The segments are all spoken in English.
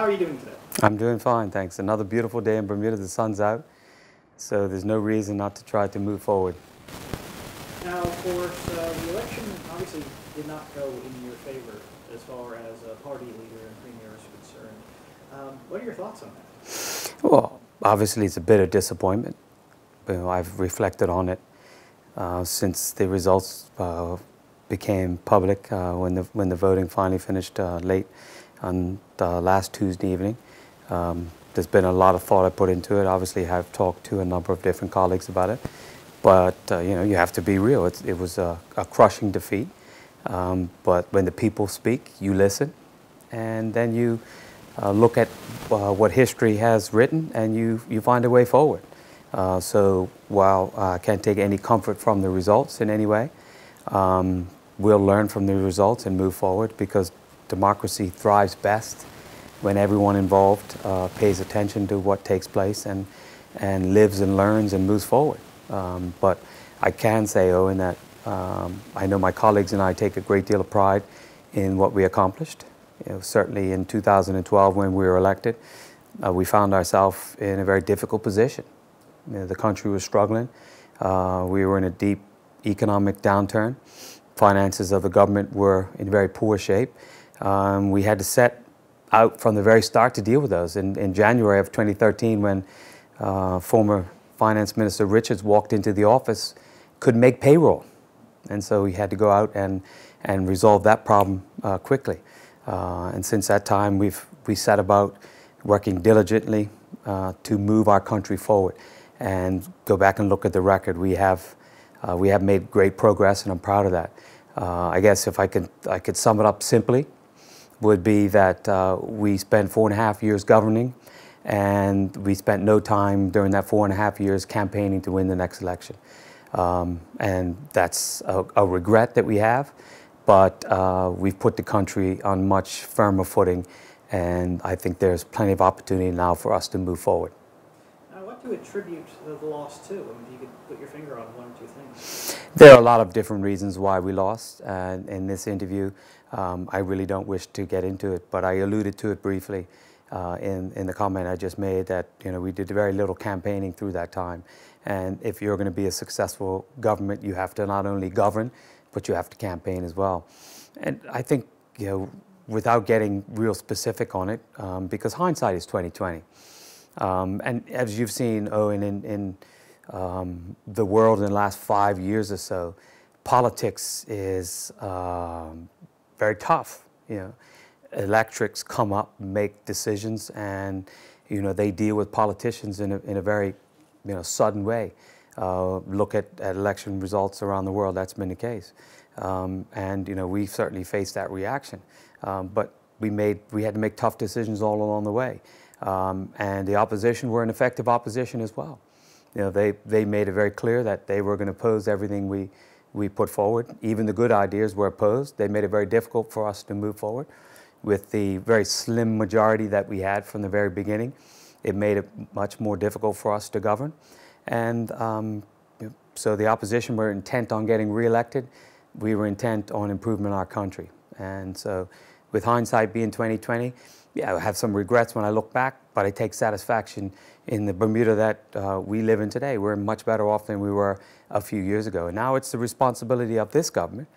how are you doing today? I'm doing fine, thanks. Another beautiful day in Bermuda. The sun's out, so there's no reason not to try to move forward. Now, of course, the election obviously did not go in your favor as far as a party leader and premier is concerned. What are your thoughts on that? Well, obviously it's a bit of disappointment. I've reflected on it since the results became public when the voting finally finished late on last Tuesday evening. There's been a lot of thought I put into it. Obviously, I've talked to a number of different colleagues about it. But, you have to be real. It was a crushing defeat. But when the people speak, you listen. And then you look at what history has written, and you find a way forward. So while I can't take any comfort from the results in any way, we'll learn from the results and move forward, because democracy thrives best when everyone involved pays attention to what takes place and lives and learns and moves forward. But I can say, Owen, that I know my colleagues and I take a great deal of pride in what we accomplished. Certainly in 2012, when we were elected, we found ourselves in a very difficult position. The country was struggling. We were in a deep economic downturn. Finances of the government were in very poor shape. We had to set out from the very start to deal with those. In January of 2013, when former Finance Minister Richards walked into the office, couldn't make payroll. And so we had to go out and resolve that problem quickly. And since that time, we set about working diligently to move our country forward. And go back and look at the record. We have made great progress, and I'm proud of that. I guess if I could sum it up simply, would be that we spent 4.5 years governing, and we spent no time during that 4.5 years campaigning to win the next election. And that's a regret that we have, but we've put the country on much firmer footing, and I think there's plenty of opportunity now for us to move forward. What do you attribute the loss to? I mean, if you could put your finger on one or two things. There are a lot of different reasons why we lost, and in this interview, I really don't wish to get into it, but I alluded to it briefly in the comment I just made, that we did very little campaigning through that time. And if you're going to be a successful government, you have to not only govern, but you have to campaign as well. And I think, without getting real specific on it, because hindsight is 20/20. And as you've seen, Owen, in the world in the last 5 years or so, politics is very tough. Electorates come up, make decisions, and they deal with politicians in a very sudden way. Look at election results around the world. That's been the case, and we certainly faced that reaction. But we had to make tough decisions all along the way. And the opposition were an effective opposition as well. They made it very clear that they were going to oppose everything we put forward. Even the good ideas were opposed. They made it very difficult for us to move forward. With the very slim majority that we had from the very beginning, it made it much more difficult for us to govern. And so the opposition were intent on getting reelected. We were intent on improving our country. And so with hindsight being 20/20, yeah, I have some regrets when I look back, but I take satisfaction in the Bermuda that we live in today. We're much better off than we were a few years ago. And now it's the responsibility of this government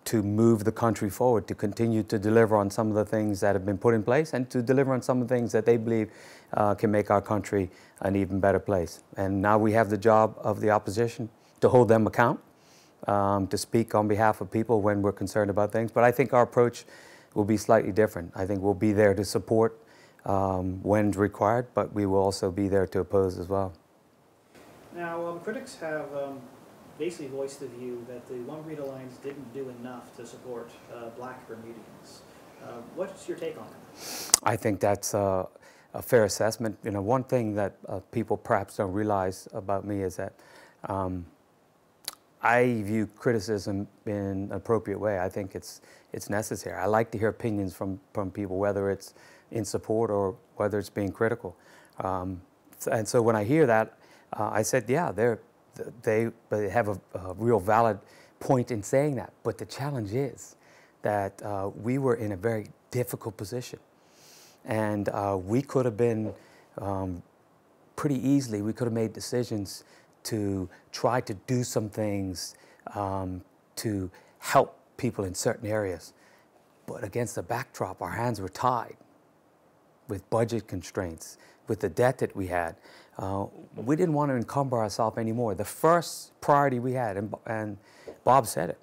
to move the country forward, to continue to deliver on some of the things that have been put in place, and to deliver on some of the things that they believe can make our country an even better place. And now we have the job of the opposition to hold them account, to speak on behalf of people when we're concerned about things. But I think our approach will be slightly different. I think we'll be there to support when required, but we will also be there to oppose as well. Now, critics have basically voiced the view that the One Bermuda Alliance didn't do enough to support black Bermudians. What's your take on that? I think that's a fair assessment. One thing that people perhaps don't realize about me is that I view criticism in an appropriate way. I think it's necessary. I like to hear opinions from people, whether it's in support or whether it's being critical. And so when I hear that, I said, yeah, they have a real valid point in saying that. But the challenge is that we were in a very difficult position. And we could have been pretty easily, we could have made decisions to try to do some things to help people in certain areas. But against the backdrop, our hands were tied with budget constraints, with the debt that we had. We didn't want to encumber ourselves anymore. The first priority we had, and Bob said it,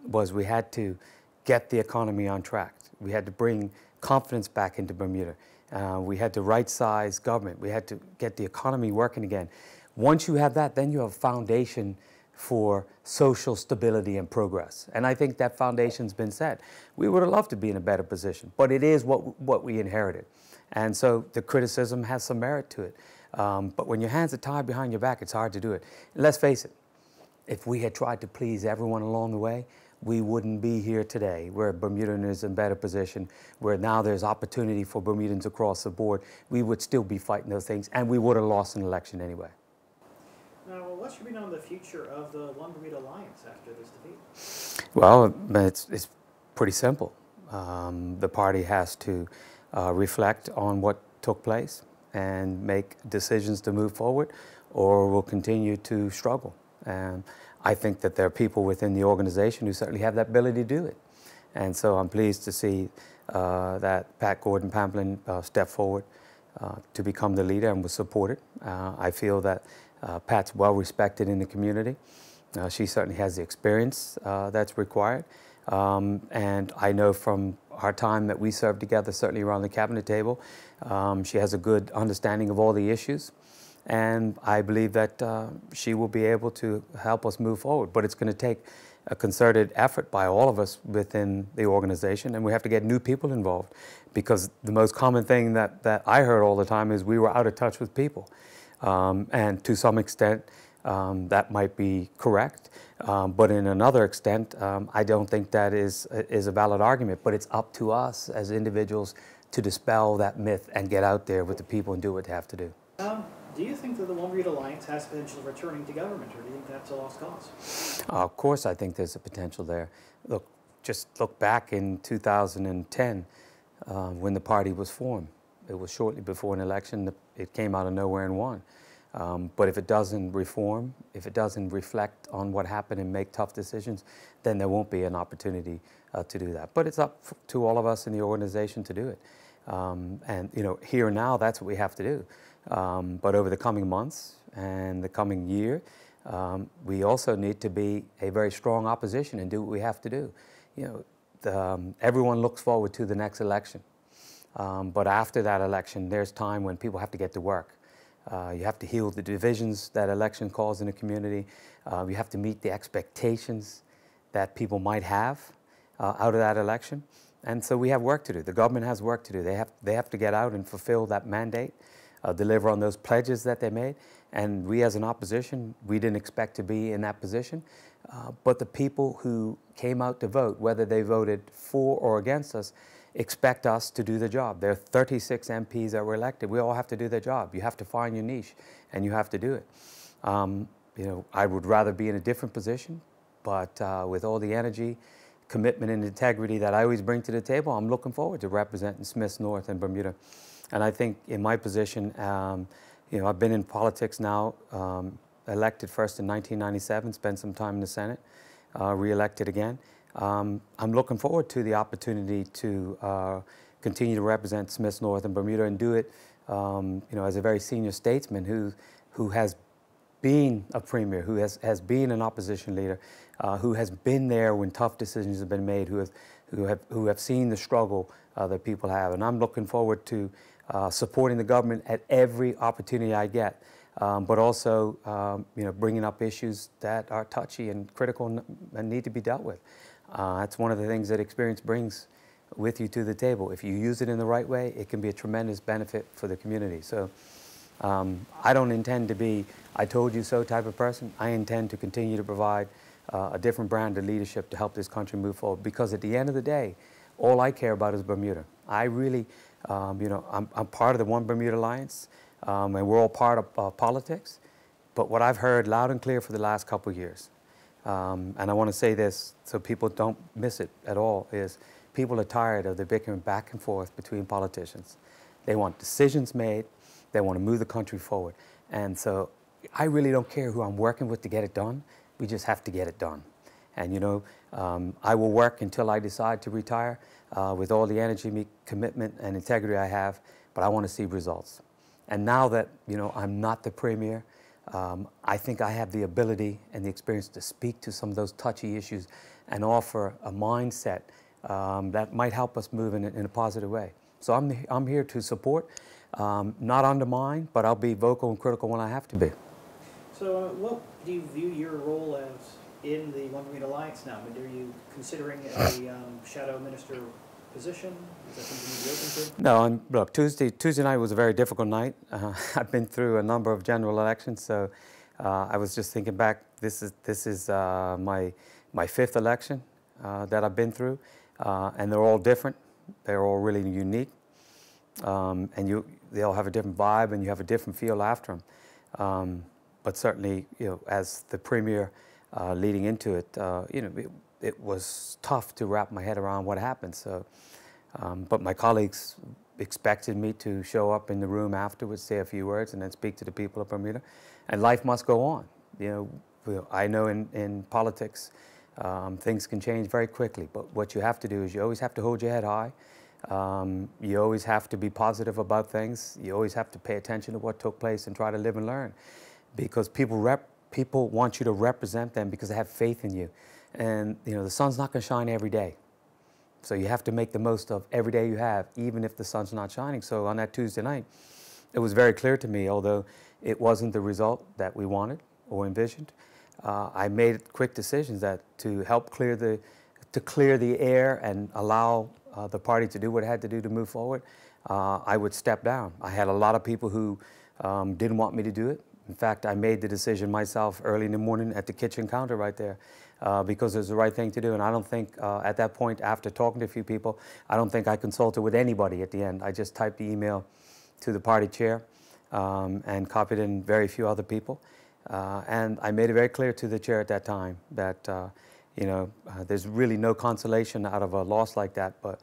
was we had to get the economy on track. We had to bring confidence back into Bermuda. We had to right-size government. We had to get the economy working again. Once you have that, then you have a foundation for social stability and progress. And I think that foundation's been set. We would have loved to be in a better position, but it is what we inherited. And so the criticism has some merit to it. But when your hands are tied behind your back, it's hard to do it. And let's face it, if we had tried to please everyone along the way, we wouldn't be here today, where Bermudan is in better position, where now there's opportunity for Bermudans across the board. We would still be fighting those things, and we would have lost an election anyway. Now, what's your opinion on the future of the One Bermuda Alliance after this defeat? Well, it's pretty simple. The party has to reflect on what took place and make decisions to move forward, or we'll continue to struggle. And I think that there are people within the organization who certainly have that ability to do it. And so I'm pleased to see that Pat Gordon-Pamplin stepped forward to become the leader and was supported. I feel that Pat's well respected in the community. She certainly has the experience that's required. And I know from our time that we served together, certainly around the cabinet table, she has a good understanding of all the issues. And I believe that she will be able to help us move forward. But it's going to take a concerted effort by all of us within the organization, and we have to get new people involved. Because the most common thing that I heard all the time is we were out of touch with people. And to some extent, that might be correct. But in another extent, I don't think that is a valid argument. But it's up to us as individuals to dispel that myth and get out there with the people and do what they have to do. Do you think that the One Bermuda Alliance has potential of returning to government, or do you think that's a lost cause? Of course, I think there's a potential there. Look, just look back in 2010 when the party was formed. It was shortly before an election. It came out of nowhere and won. But if it doesn't reform, if it doesn't reflect on what happened and make tough decisions, then there won't be an opportunity to do that. But it's up to all of us in the organization to do it. And you know, here and now, that's what we have to do. But over the coming months and the coming year, we also need to be a very strong opposition and do what we have to do. You know, everyone looks forward to the next election. But after that election, there's time when people have to get to work. You have to heal the divisions that election caused in the community. You have to meet the expectations that people might have out of that election. And so we have work to do. The government has work to do. They have to get out and fulfill that mandate, deliver on those pledges that they made. And we as an opposition, we didn't expect to be in that position. But the people who came out to vote, whether they voted for or against us, expect us to do the job. There are 36 MPs that were elected. We all have to do their job. You have to find your niche, and you have to do it. You know, I would rather be in a different position, but with all the energy, commitment, and integrity that I always bring to the table, I'm looking forward to representing Smiths North and Bermuda. And I think in my position, you know, I've been in politics now, elected first in 1997, spent some time in the Senate, re-elected again. I'm looking forward to the opportunity to continue to represent Smiths North and Bermuda and do it, you know, as a very senior statesman who has been a premier, who has been an opposition leader, who has been there when tough decisions have been made, who have seen the struggle that people have. And I'm looking forward to supporting the government at every opportunity I get, but also, you know, bringing up issues that are touchy and critical and need to be dealt with. That's one of the things that experience brings with you to the table. If you use it in the right way, it can be a tremendous benefit for the community. So I don't intend to be I told you so type of person. I intend to continue to provide a different brand of leadership to help this country move forward, because at the end of the day, all I care about is Bermuda. I really, you know, I'm part of the One Bermuda Alliance, and we're all part of politics. But what I've heard loud and clear for the last couple of years, and I want to say this so people don't miss it at all, is people are tired of the bickering back and forth between politicians. They want decisions made. They want to move the country forward. And so I really don't care who I'm working with to get it done. We just have to get it done. And you know, I will work until I decide to retire with all the energy, commitment, and integrity I have, but I want to see results. And now that, you know, I'm not the premier, I think I have the ability and the experience to speak to some of those touchy issues and offer a mindset that might help us move in a positive way. So I'm here to support, not undermine, but I'll be vocal and critical when I have to be. So what do you view your role as in the One Green Alliance now? I mean, are you considering a shadow minister position? Is that something you'd be open to? No, look, Tuesday night was a very difficult night. I've been through a number of general elections, so I was just thinking back. This is my fifth election that I've been through, and they're all different. They're all really unique, and they all have a different vibe, and you have a different feel after them. But certainly, you know, as the premier leading into it, you know, it was tough to wrap my head around what happened. So, but my colleagues expected me to show up in the room afterwards, say a few words, and then speak to the people of Bermuda. And life must go on. You know, I know in politics, things can change very quickly. But what you have to do is you always have to hold your head high. You always have to be positive about things. You always have to pay attention to what took place and try to live and learn, because people want you to represent them because they have faith in you. And you know, the sun's not going to shine every day. So you have to make the most of every day you have, even if the sun's not shining. So on that Tuesday night, it was very clear to me, although it wasn't the result that we wanted or envisioned, I made quick decisions that to help clear the air and allow the party to do what it had to do to move forward, I would step down. I had a lot of people who didn't want me to do it. In fact, I made the decision myself early in the morning at the kitchen counter right there because it was the right thing to do. And I don't think at that point, after talking to a few people, I don't think I consulted with anybody at the end. I just typed the email to the party chair and copied in very few other people. And I made it very clear to the chair at that time that, you know, there's really no consolation out of a loss like that. But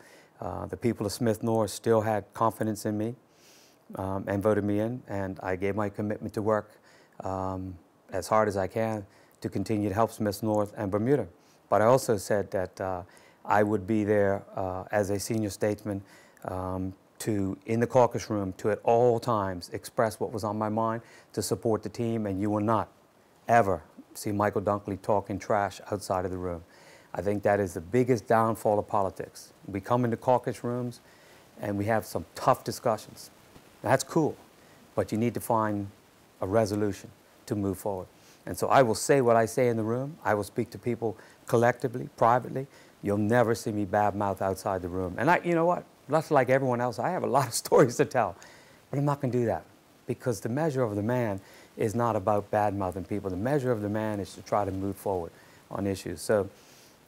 the people of Smith North still had confidence in me. And voted me in, and I gave my commitment to work as hard as I can to continue to help Smith North and Bermuda. But I also said that I would be there as a senior statesman in the caucus room to at all times express what was on my mind, to support the team, and you will not ever see Michael Dunkley talking trash outside of the room. I think that is the biggest downfall of politics. We come into caucus rooms and we have some tough discussions. That's cool, but you need to find a resolution to move forward. And so I will say what I say in the room. I will speak to people collectively, privately. You'll never see me badmouth outside the room. And you know what? Just like everyone else, I have a lot of stories to tell, but I'm not going to do that, because the measure of the man is not about badmouthing people. The measure of the man is to try to move forward on issues. So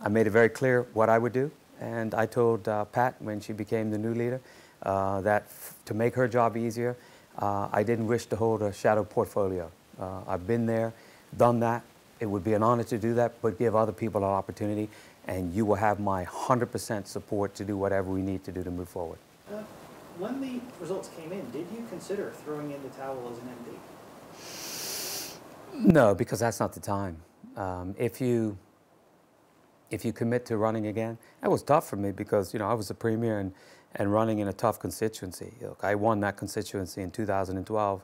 I made it very clear what I would do, and I told Pat when she became the new leader, that to make her job easier, I didn't wish to hold a shadow portfolio. I've been there, done that. It would be an honor to do that, but give other people an opportunity, and you will have my 100% support to do whatever we need to do to move forward. When the results came in, did you consider throwing in the towel as an MD? No, because that's not the time. If you commit to running again, that was tough for me because, you know, I was the premier and running in a tough constituency. Look, I won that constituency in 2012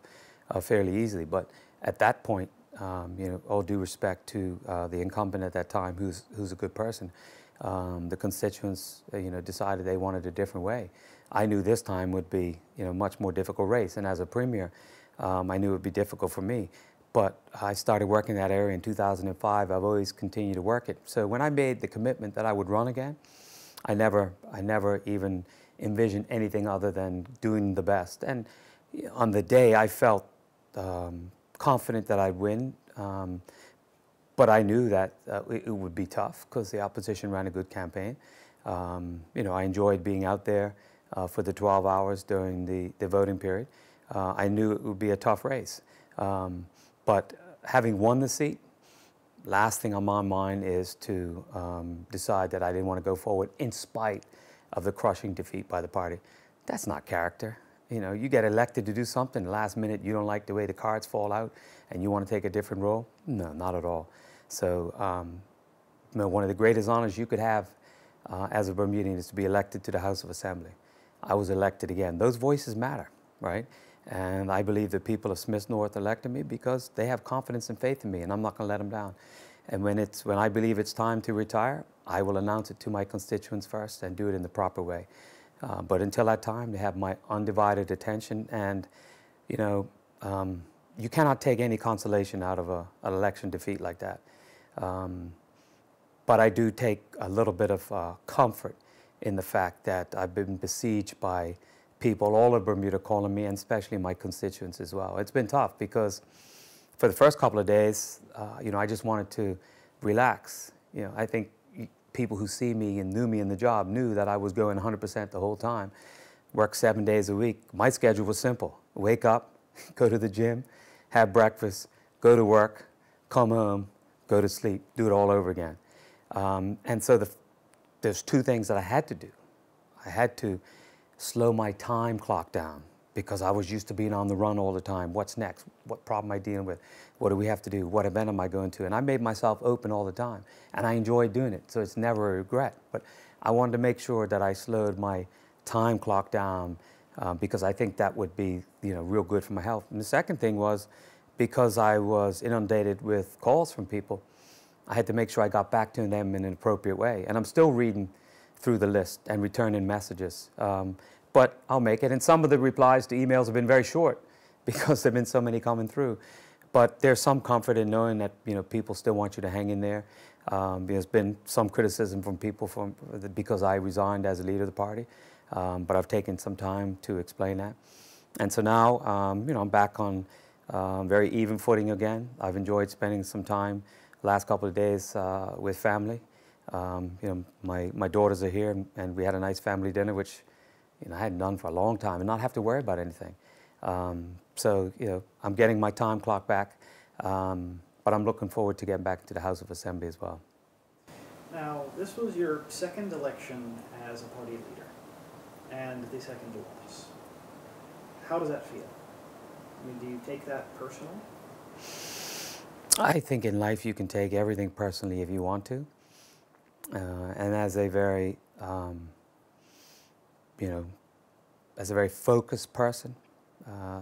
fairly easily, but at that point, you know, all due respect to the incumbent at that time, who's a good person, the constituents, you know, decided they wanted a different way. I knew this time would be, you know, much more difficult race, and as a premier, I knew it would be difficult for me. But I started working that area in 2005. I've always continued to work it. So when I made the commitment that I would run again, I never even envisioned anything other than doing the best. And on the day, I felt confident that I'd win, but I knew that it would be tough because the opposition ran a good campaign. You know, I enjoyed being out there for the 12 hours during the voting period. I knew it would be a tough race. But having won the seat, last thing on my mind is to decide that I didn't want to go forward in spite of the crushing defeat by the party. That's not character. You know, you get elected to do something, last minute you don't like the way the cards fall out and you want to take a different role? No, not at all. So you know, one of the greatest honors you could have as a Bermudian is to be elected to the House of Assembly. I was elected again. Those voices matter, right? And I believe the people of Smiths North elected me because they have confidence and faith in me, and I'm not going to let them down. And when I believe it's time to retire, I will announce it to my constituents first and do it in the proper way. But until that time, they have my undivided attention. And, you know, you cannot take any consolation out of an election defeat like that. But I do take a little bit of comfort in the fact that I've been besieged by people all over Bermuda calling me, and especially my constituents as well. It's been tough because for the first couple of days, you know, I just wanted to relax. You know, I think people who see me and knew me in the job knew that I was going 100% the whole time. Work 7 days a week. My schedule was simple. Wake up, go to the gym, have breakfast, go to work, come home, go to sleep, do it all over again. And so there's two things that I had to do. I had to slow my time clock down because I was used to being on the run all the time. What's next? What problem am I dealing with? What do we have to do? What event am I going to? And I made myself open all the time, and I enjoyed doing it, so it's never a regret. But I wanted to make sure that I slowed my time clock down because I think that would be, you know, real good for my health. And the second thing was because I was inundated with calls from people, I had to make sure I got back to them in an appropriate way. And I'm still reading through the list and returning messages. But I'll make it. And some of the replies to emails have been very short because there have been so many coming through. But there's some comfort in knowing that, you know, people still want you to hang in there. There's been some criticism from people because I resigned as a leader of the party. But I've taken some time to explain that. And so now, you know, I'm back on very even footing again. I've enjoyed spending some time last couple of days with family. You know, my daughters are here, and we had a nice family dinner, which, you know, I hadn't done for a long time, and not have to worry about anything. So, you know, I'm getting my time clock back, but I'm looking forward to getting back to the House of Assembly as well. Now, this was your second election as a party leader, and the second loss. How does that feel? I mean, do you take that personally? I think in life you can take everything personally if you want to. And as a very, you know, as a very focused person,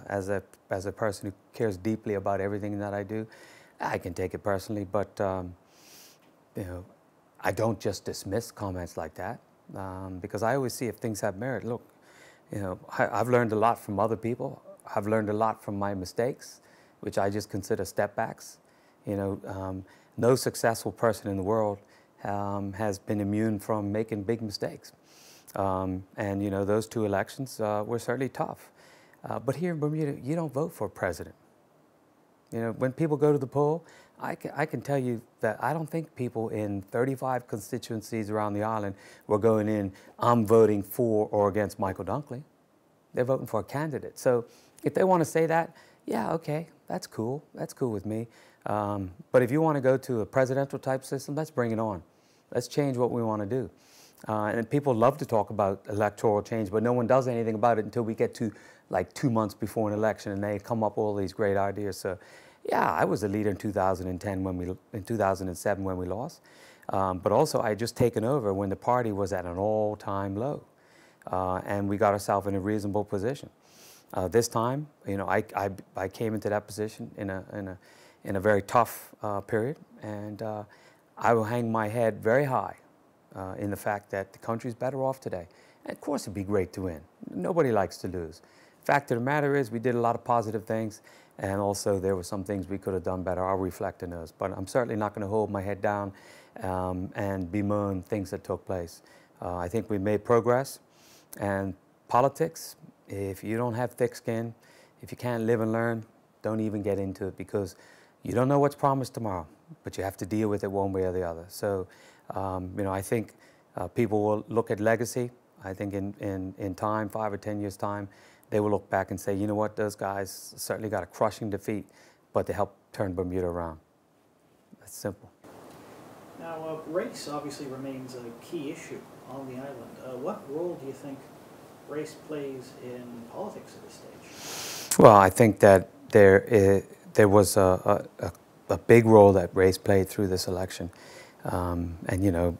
as a person who cares deeply about everything that I do, I can take it personally. But you know, I don't just dismiss comments like that because I always see if things have merit. Look, you know, I've learned a lot from other people. I've learned a lot from my mistakes, which I just consider step backs. You know, no successful person in the world has been immune from making big mistakes. And, you know, those two elections were certainly tough. But here in Bermuda, you don't vote for a president. You know, when people go to the poll, I can tell you that I don't think people in 35 constituencies around the island were going in, I'm voting for or against Michael Dunkley. They're voting for a candidate. So if they want to say that, yeah, okay, that's cool. That's cool with me. But if you want to go to a presidential type system, let's bring it on. Let's change what we want to do. And people love to talk about electoral change, but no one does anything about it until we get to like 2 months before an election, and they come up with all these great ideas. So, yeah, I was a leader in 2010 in 2007 when we lost, but also I had just taken over when the party was at an all-time low, and we got ourselves in a reasonable position. This time, you know, I came into that position in a very tough period, and I will hang my head very high in the fact that the country's better off today. And of course it'd be great to win. Nobody likes to lose. Fact of the matter is we did a lot of positive things, and also there were some things we could have done better. I'll reflect on those. But I'm certainly not going to hold my head down and bemoan things that took place. I think we made progress, and politics, if you don't have thick skin, if you can't live and learn, don't even get into it, because you don't know what's promised tomorrow, but you have to deal with it one way or the other. So, you know, I think people will look at legacy. I think in time, 5 or 10 years' time, they will look back and say, you know what, those guys certainly got a crushing defeat, but they helped turn Bermuda around. That's simple. Now, race obviously remains a key issue on the island. What role do you think race plays in politics at this stage? Well, I think that there was a big role that race played through this election. And, you know,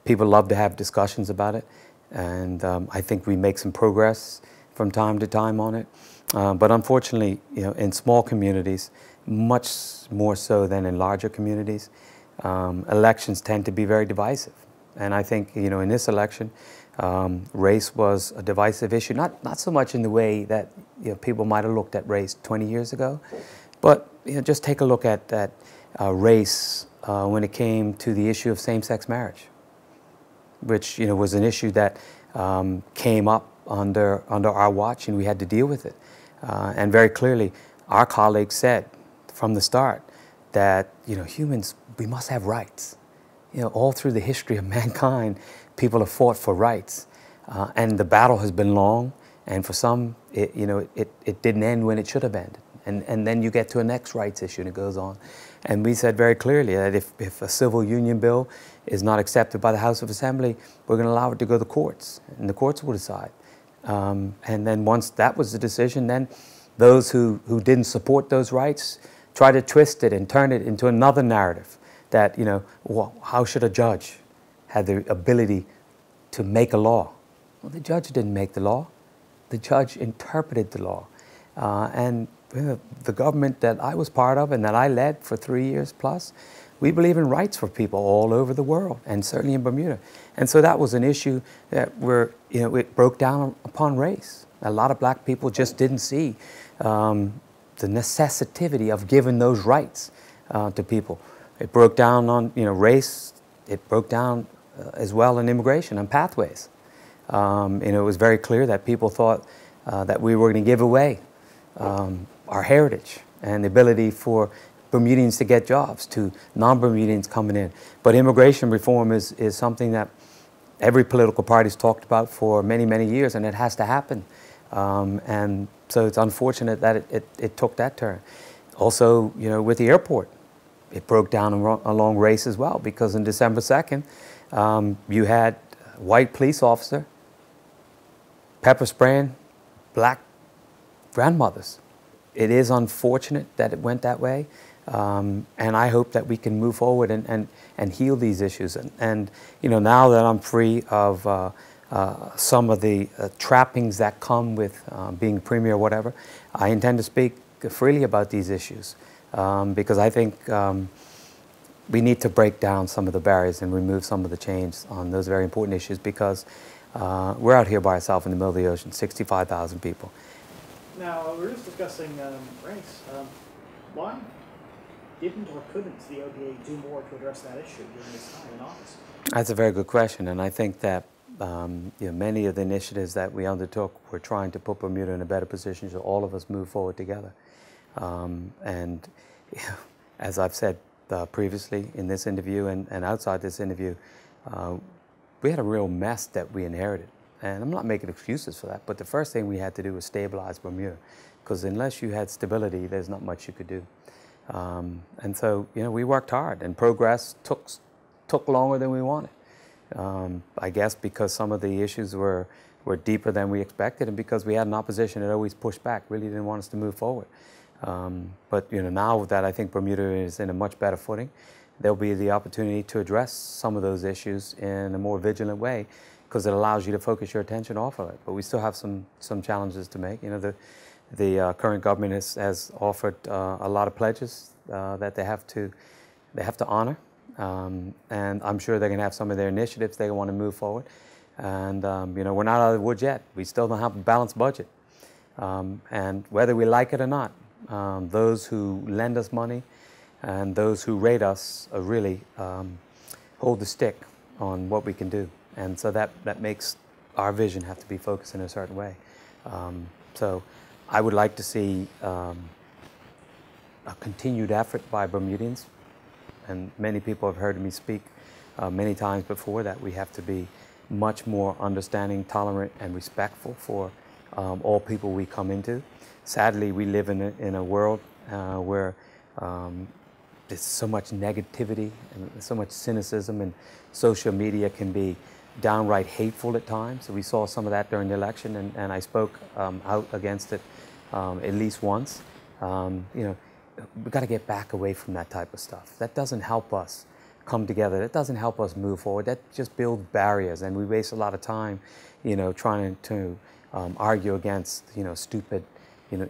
people love to have discussions about it. And I think we make some progress from time to time on it. But unfortunately, you know, in small communities, much more so than in larger communities, elections tend to be very divisive. And I think, you know, in this election, race was a divisive issue, not so much in the way that, you know, people might have looked at race 20 years ago, but, you know, just take a look at race when it came to the issue of same-sex marriage, which, you know, was an issue that came up under our watch, and we had to deal with it. And very clearly, our colleagues said from the start that, you know, humans, we must have rights. You know, all through the history of mankind, people have fought for rights. And the battle has been long, and for some, you know, it didn't end when it should have ended. And then you get to a next rights issue, and it goes on. And we said very clearly that if a civil union bill is not accepted by the House of Assembly, we're going to allow it to go to the courts, and the courts will decide. And then once that was the decision, then those who didn't support those rights try to twist it and turn it into another narrative that, you know, well, how should a judge have the ability to make a law? Well, the judge didn't make the law. The judge interpreted the law. And you know, the government that I was part of and that I led for 3 years plus, we believe in rights for people all over the world, and certainly in Bermuda. And so that was an issue that you know, it broke down upon race. A lot of black people just didn't see the necessity of giving those rights to people. It broke down on, you know, race. It broke down as well in immigration and pathways. You know, it was very clear that people thought that we were going to give away our heritage and the ability for Bermudians to get jobs to non-Bermudians coming in. But immigration reform is something that every political party's talked about for many, many years, and it has to happen. And so it's unfortunate that it took that turn. Also, you know, with the airport, it broke down along race as well, because on December 2nd, you had a white police officer pepper spraying black grandmothers. It is unfortunate that it went that way, and I hope that we can move forward and heal these issues. And you know, now that I'm free of some of the trappings that come with being premier or whatever, I intend to speak freely about these issues, because I think we need to break down some of the barriers and remove some of the chains on those very important issues, because we're out here by ourselves in the middle of the ocean, 65,000 people. Now, we're just discussing race. Why didn't or couldn't the OGA do more to address that issue during its time in office? That's a very good question, and I think that you know, many of the initiatives that we undertook were trying to put Bermuda in a better position so all of us move forward together. And you know, as I've said previously in this interview and outside this interview, we had a real mess that we inherited. And I'm not making excuses for that, but the first thing we had to do was stabilize Bermuda, because unless you had stability, there's not much you could do. And so, you know, we worked hard, and progress took longer than we wanted. I guess because some of the issues were deeper than we expected, and because we had an opposition that always pushed back, really didn't want us to move forward. But you know, now that I think Bermuda is in a much better footing, there'll be the opportunity to address some of those issues in a more vigilant way, because it allows you to focus your attention off of it. But we still have some challenges to make. You know, the current government has offered a lot of pledges that they have to honor, and I'm sure they're going to have some of their initiatives they want to move forward. And you know, we're not out of the woods yet. We still don't have a balanced budget, and whether we like it or not, those who lend us money and those who rate us really hold the stick on what we can do. And so that makes our vision have to be focused in a certain way. So I would like to see a continued effort by Bermudians, and many people have heard me speak many times before that we have to be much more understanding, tolerant, and respectful for all people we come into. Sadly, we live in a world where there's so much negativity and so much cynicism, and social media can be downright hateful at times. We saw some of that during the election, and I spoke out against it at least once. We've got to get back away from that type of stuff. That doesn't help us come together. That doesn't help us move forward. That just builds barriers, and we waste a lot of time, trying to argue against, stupid,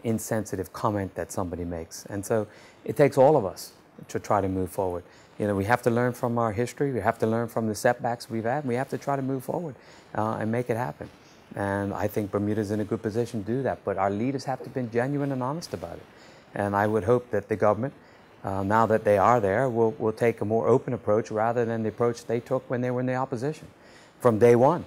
insensitive comment that somebody makes. And so it takes all of us to try to move forward. We have to learn from our history. We have to learn from the setbacks we've had. And we have to try to move forward and make it happen. And I think Bermuda's in a good position to do that. But our leaders have to be genuine and honest about it. And I would hope that the government, now that they are there, will take a more open approach rather than the approach they took when they were in the opposition. From day one,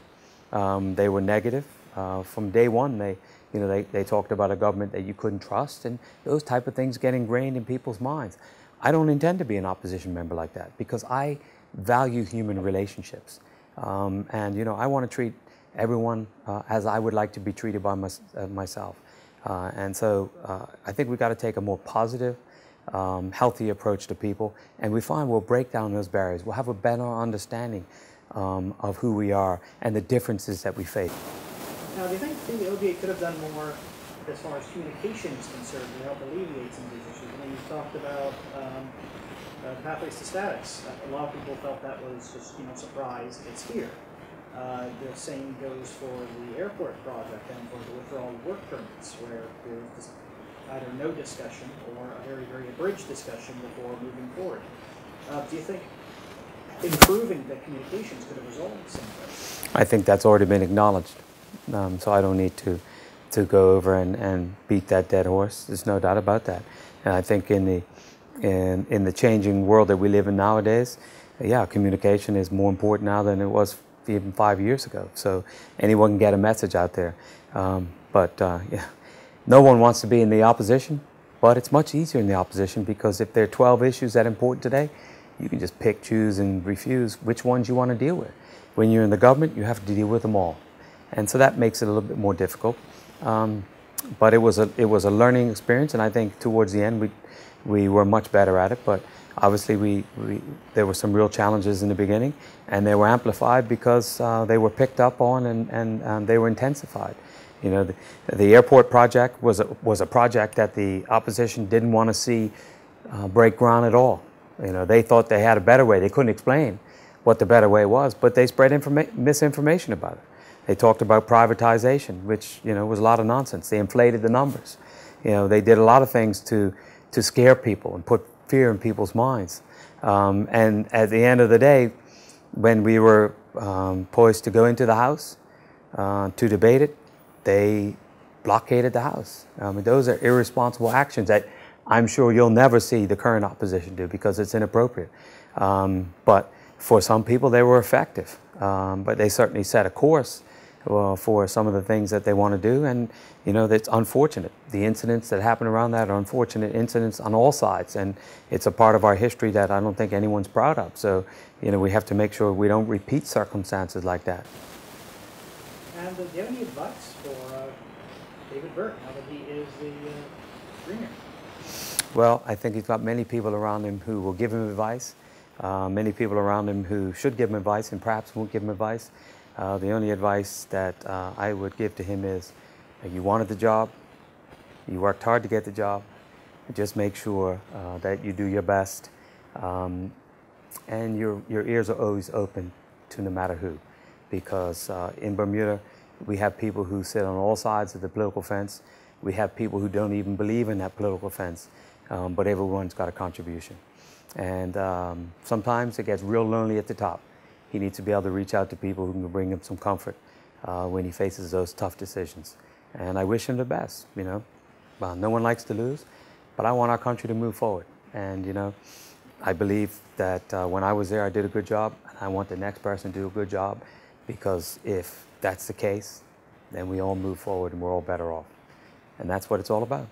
they were negative. From day one, they talked about a government that you couldn't trust, and those type of things get ingrained in people's minds. I don't intend to be an opposition member like that because I value human relationships. And I want to treat everyone as I would like to be treated by myself. And so I think we've got to take a more positive, healthy approach to people, and we find we'll break down those barriers. We'll have a better understanding of who we are and the differences that we face. Now, do you think the OGA could have done more as far as communication is concerned to help alleviate some of these issues? When you talked about pathways to statics, a lot of people felt that was just, surprise, it's here. The same goes for the airport project and for the withdrawal of work permits, where there was either no discussion or a very, very abridged discussion before moving forward. Do you think improving the communications could have resolved some of this? I think that's already been acknowledged, so I don't need to go over and beat that dead horse. There's no doubt about that. And I think in the changing world that we live in nowadays, yeah, communication is more important now than it was even 5 years ago. So anyone can get a message out there. Yeah, no one wants to be in the opposition, but it's much easier in the opposition because if there are 12 issues that are important today, you can just pick, choose, and refuse which ones you want to deal with. When you're in the government, you have to deal with them all. And so that makes it a little bit more difficult. But it was a learning experience, and I think towards the end we were much better at it. But obviously there were some real challenges in the beginning, and they were amplified because they were picked up on and they were intensified. The airport project was a project that the opposition didn't want to see break ground at all. They thought they had a better way. They couldn't explain what the better way was, but they spread misinformation about it. They talked about privatization, which was a lot of nonsense. They inflated the numbers. They did a lot of things to scare people and put fear in people's minds. And at the end of the day, when we were poised to go into the House to debate it, they blockaded the House. Those are irresponsible actions that I'm sure you'll never see the current opposition do because it's inappropriate. But for some people, they were effective. But they certainly set a course for some of the things that they want to do, and that's unfortunate. The incidents that happen around that are unfortunate incidents on all sides, and it's a part of our history that I don't think anyone's proud of. So we have to make sure we don't repeat circumstances like that. And do you have any advice for David Burt now that he is the Premier? Well, I think he's got many people around him who will give him advice, many people around him who should give him advice and perhaps won't give him advice. The only advice that I would give to him is you wanted the job, you worked hard to get the job, just make sure that you do your best, and your ears are always open to no matter who. Because in Bermuda, we have people who sit on all sides of the political fence. We have people who don't even believe in that political fence, but everyone's got a contribution. And sometimes it gets real lonely at the top. He needs to be able to reach out to people who can bring him some comfort when he faces those tough decisions. And I wish him the best, no one likes to lose, but I want our country to move forward. And, I believe that when I was there, I did a good job, and I want the next person to do a good job, because if that's the case, then we all move forward and we're all better off. And that's what it's all about.